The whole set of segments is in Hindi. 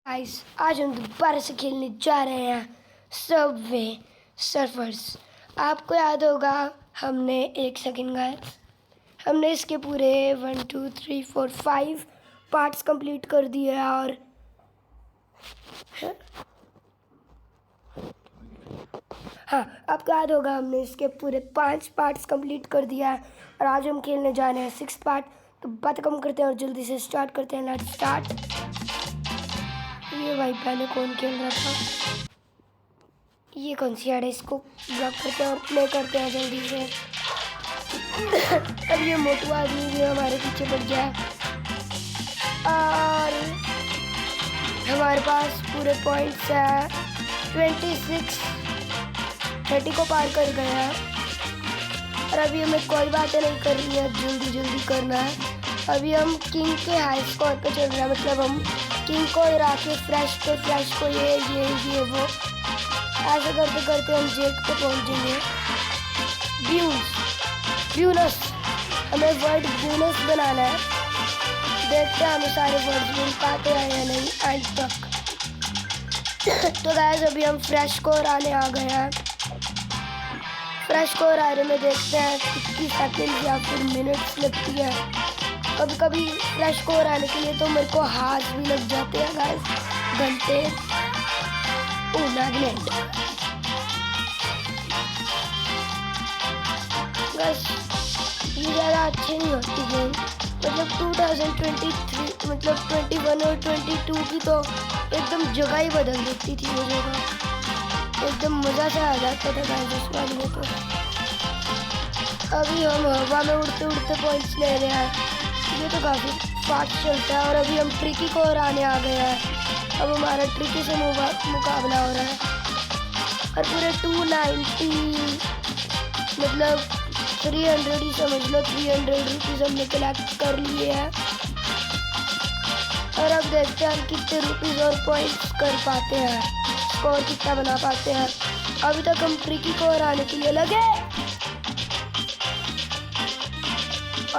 गाइस आज हम दोबारा से खेलने जा रहे हैं सबवे सर्फर्स। आपको याद होगा हमने एक सेकंड गाइस, हमने इसके पूरे 1 2 3 4 5 पार्ट्स कंप्लीट कर दिए हैं और हाँ, आपको याद होगा हमने इसके पूरे 5 पार्ट्स कंप्लीट कर दिया है और आज हम खेलने जा रहे हैं 6th पार्ट। तो बात कम करते हैं और जल्दी से स्टार्ट करते हैं। Let's start. ये भाई पहले कौन खेल रहा था? ये कौन सी ऐड है? इसको ब्लॉक करते हैं और प्ले करते हैं जल्दी से। अब ये मोटू आदमी भी हमारे पीछे पड़ गया है और हमारे पास पूरे पॉइंट्स है 26। 30 को पार कर गया है और अभी हमें कोई बातें नहीं करनी है, जल्दी जल्दी करना है। अभी हम किंग के हाई स्कोर पे चल रहे हैं, मतलब हम किंग को हरा के फ्रेश को ये वो ऐसे करते करते हम जेट पे पहुंचेंगे। ब्यूनस, हमें वर्ड ब्यूनस बनाना है। देखते हैं हमें सारे वर्ड्स मिल पाते हैं या नहीं एंड तक। तो गाइस अभी हम फ्रेश को हराने आ गए हैं। फ्रेश को हराने में देखते हैं कितनी सेकंड या फिर मिनट्स लगती है। कभी कभी फ्रेश को हराने के लिए तो मेरे को हाथ भी लग जाते हैं गाइस, घंटे। मैग्नेट बस ये ज़्यादा अच्छी नहीं होती गेम। मतलब 2023 मतलब 21 और 22 की तो एकदम जगह ही बदल देती थी वो जगह, एकदम मज़ा सा आ जाता था गाइस उस वाली में। तो अभी हम हवा में उड़ते उड़ते पॉइंट्स ले रहे हैं, ये तो काफ़ी फास्ट चलता है। और अभी हम ट्रिकी को हराने आ गए हैं। अब हमारा ट्रिकी से मुकाबला हो रहा है और पूरे 290 मतलब 300 ही समझ लो, 300 रुपीज़ हमने कलेक्ट कर लिए हैं। और अब देखते हैं हम कितने रुपीज़ और पॉइंट्स कर पाते हैं, स्कोर कितना बना पाते हैं। अभी तक हम ट्रिकी को हराने के लिए लगे।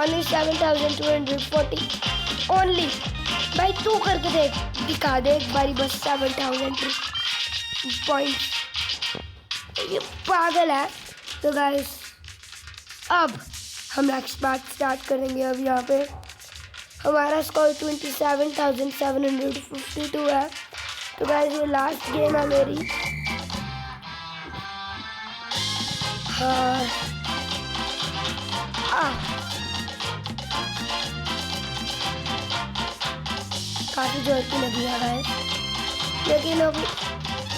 Only 7240 only. भाई तू करके देख, दिखा दे एक बारी बस 7000 पॉइंट। ये पागल है। तो गाइस अब हम नेक्स्ट पार्ट स्टार्ट करेंगे। अब यहाँ पे हमारा स्कोर 27,752 है। तो गाइस ये लास्ट गेम है मेरी। हाँ काफ़ी जोर की लगी है गाइस, लेकिन अब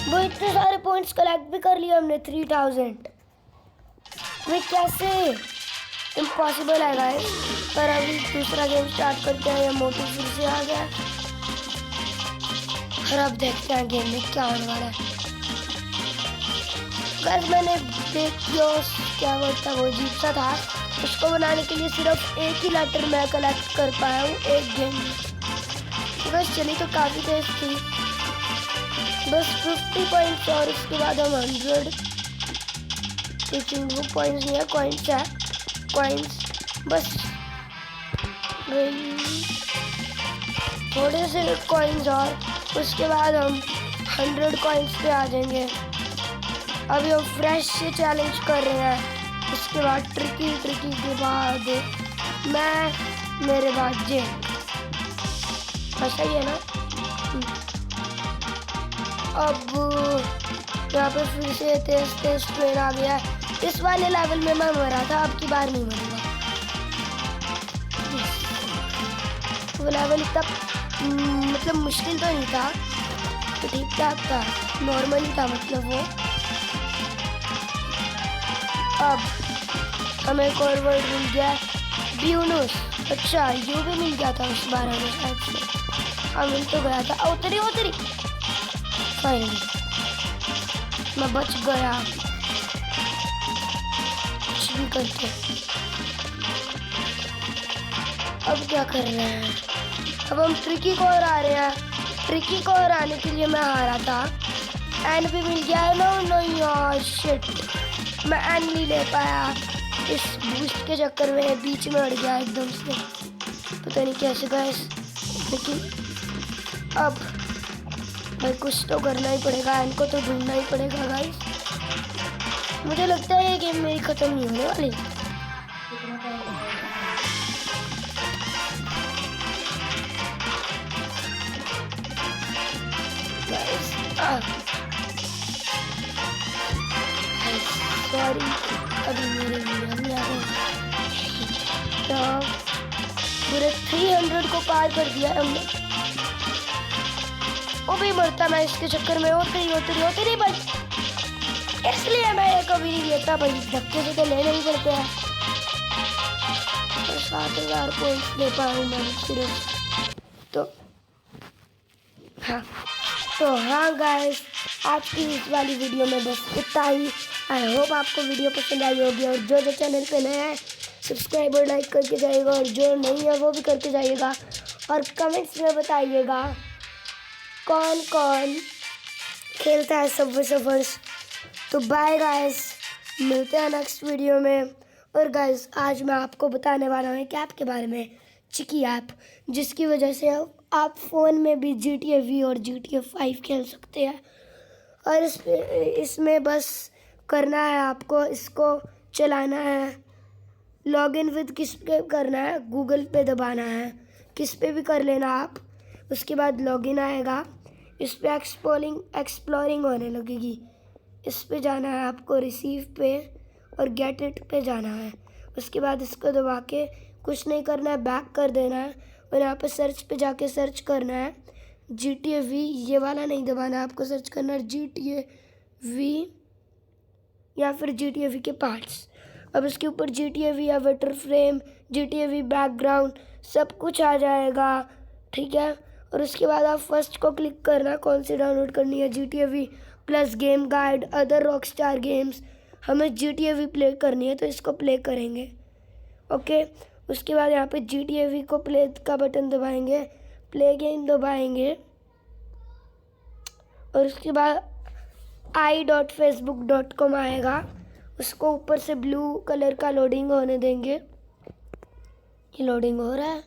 वो इतने सारे पॉइंट्स कलेक्ट भी कर लिए हमने 3000। वे कैसे? इम्पॉसिबल है गाइस। पर अभी दूसरा गेम स्टार्ट करते हैं। ये मोटू फिर से आ गया और अब देखते हैं गेम में क्या होने वाला है। गाइस मैंने देखियो क्या बोलता वो अजीब सा था, उसको बनाने के लिए सिर्फ एक ही लेटर मैं कलेक्ट कर पाया हूँ एक गेम में। बस चली तो काफ़ी तेज थी, बस 50 पॉइंट्स और उसके बाद हम 100 टीचिंग बुक पॉइंट्स नहीं है, कॉइन्स है, कॉइन्स बस थोड़े से कॉइन्स और उसके बाद हम 100 कॉइन्स पे आ जाएंगे। अभी हम फ्रेश से चैलेंज कर रहे हैं, उसके बाद ट्रिकी के बाद मेरे बाद जेट। अच्छा ही है ना। अब यहाँ पे फिर से तेज ट्रेन आ गया है। इस वाले लेवल में मैं मरा था, अब की बार नहीं मरूंगा। वो लेवल इतना मतलब मुश्किल तो नहीं था, तो ठीक ठाक था, नॉर्मल ही था मतलब वो। अब हमें एक और वर्ड मिल गया ब्यूनस। अच्छा यू भी मिल गया था उस बार हमें शायद से। हाँ मिल तो गया था। उतरी फाइनली मैं बच गया कुछ भी करके। अब क्या कर रहे हैं? अब हम ट्रिकी को हरा रहे हैं। ट्रिकी को हराने के लिए मैं हारा था, एंड भी मिल गया है। नो यार शिट, मैं एंड नहीं ले पाया इस बूस्ट के चक्कर में, बीच में अड़ गया एकदम से, पता नहीं कैसे गाइस। लेकिन अब भाई कुछ तो करना ही पड़ेगा, इनको तो ढूंढना ही पड़ेगा गाइस। मुझे लगता है ये गेम मेरी खत्म नहीं होने वाली। सॉरी, अभी मेरे वीडियो नहीं आ गए। तो पूरे 300 को पार कर दिया हमने। वो भी मरता मैं इसके चक्कर में, होते नहीं भाई, इसलिए मैं ये कभी नहीं लेता भाई, धक्के से तो लेने ही पड़ते हैं। तो 7000 पॉइंट्स ले पाऊँ मैं सिर्फ। तो हाँ गाइस, आज की इस वाली वीडियो में बस इतना ही। आई होप आपको वीडियो पसंद आई होगी, और जो चैनल पे नया है सब्सक्राइब और लाइक करके जाइएगा, और जो नहीं है वो भी करके जाइएगा, और कमेंट्स में बताइएगा कौन कौन खेलता है सबवे सर्फर्स। तो बाय गाइस, मिलते हैं नेक्स्ट वीडियो में। और गाइस, आज मैं आपको बताने वाला हूँ एक ऐप के बारे में, चिकी ऐप, जिसकी वजह से आप फ़ोन में भी GTA V और GTA 5 खेल सकते हैं। और इसमें बस करना है आपको, इसको चलाना है, लॉगिन विद किस पे करना है, गूगल पे दबाना है, किस पे भी कर लेना आप। उसके बाद लॉगिन आएगा, इस पे एक्सप्लोरिंग होने लगेगी, इस पे जाना है आपको, रिसीव पे और गेट इट पे जाना है। उसके बाद इसको दबा के कुछ नहीं करना है, बैक कर देना है, और यहाँ पे सर्च पे जाके सर्च करना है GTA V, ये वाला नहीं दबाना है, आपको सर्च करना है GTA V या फिर GTA V के पार्ट्स। अब इसके ऊपर GTA V या water frame, GTA V background सब कुछ आ जाएगा, ठीक है। और उसके बाद आप फर्स्ट को क्लिक करना, कौन सी डाउनलोड करनी है, GTA V plus game guide, other Rockstar games. हमें GTA V प्ले करनी है तो इसको प्ले करेंगे, ओके। उसके बाद यहाँ पे GTA V को प्ले का बटन दबाएंगे, प्ले गेम दबाएंगे, और उसके बाद i.facebook.com आएगा, उसको ऊपर से ब्लू कलर का लोडिंग होने देंगे। ये लोडिंग हो रहा है,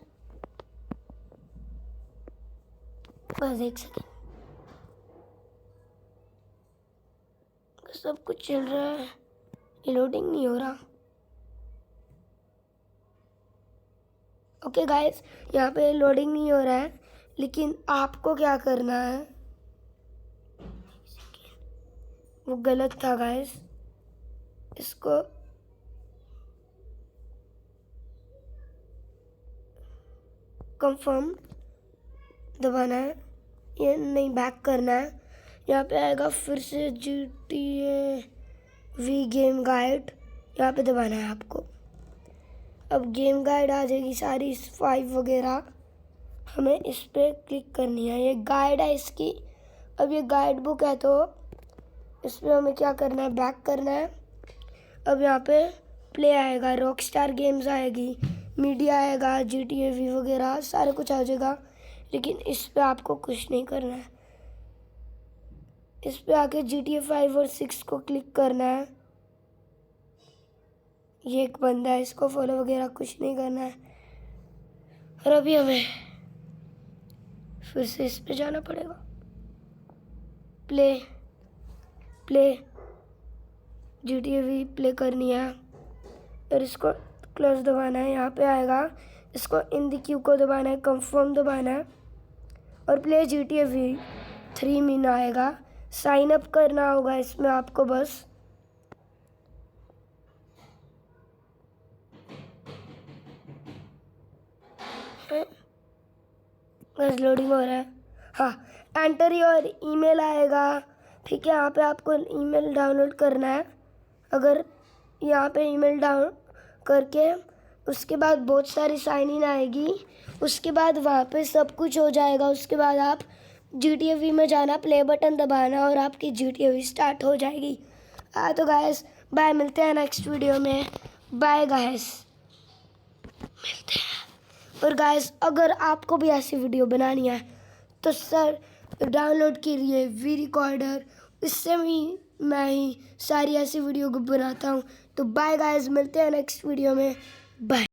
बस एक सेकेंड, सब कुछ चल रहा है, ये लोडिंग नहीं हो रहा। ओके गाइस, यहाँ पे लोडिंग नहीं हो रहा है, लेकिन आपको क्या करना है, वो गलत था गाइस, इसको कंफर्म दबाना है, ये नहीं बैक करना है। यहाँ पे आएगा फिर से GTA V गेम गाइड, यहाँ पे दबाना है आपको। अब गेम गाइड आ जाएगी सारी 5 वगैरह, हमें इस पर क्लिक करनी है, ये गाइड है इसकी। अब ये गाइड बुक है तो इस पर हमें क्या करना है, बैक करना है। अब यहाँ पे प्ले आएगा, रॉकस्टार गेम्स आएगी, मीडिया आएगा, GTA V वगैरह सारे कुछ आ जाएगा, लेकिन इस पर आपको कुछ नहीं करना है। इस पे आके GTA 5 और 6 को क्लिक करना है। ये एक बंदा है, इसको फॉलो वगैरह कुछ नहीं करना है। और अभी हमें फिर से इस पे जाना पड़ेगा, प्ले GTA V प्ले करनी है, और इसको क्लोज दबाना है। यहाँ पे आएगा, इसको इन द क्यू को दबाना है, कंफर्म दबाना है, और प्ले GTA V 3 मीन आएगा। साइन अप करना होगा इसमें आपको, बस लोडिंग हो रहा है। हाँ, एंटर योर ईमेल आएगा, ठीक है। यहाँ पे आपको ईमेल डाउनलोड करना है। अगर यहाँ पे ईमेल डाउन करके उसके बाद बहुत सारी साइन इन आएगी, उसके बाद वहाँ पे सब कुछ हो जाएगा। उसके बाद आप GTA V में जाना, प्ले बटन दबाना, और आपकी GTA V स्टार्ट हो जाएगी। तो गाइस बाय, मिलते हैं नेक्स्ट वीडियो में। बाय गाइस, मिलते हैं। और गाइस, अगर आपको भी ऐसी वीडियो बनानी है तो सर डाउनलोड कीजिए वी रिकॉर्डर, इससे भी मैं ही सारी ऐसी वीडियो को बनाता हूँ। तो बाय गाइस, मिलते हैं नेक्स्ट वीडियो में। बाय।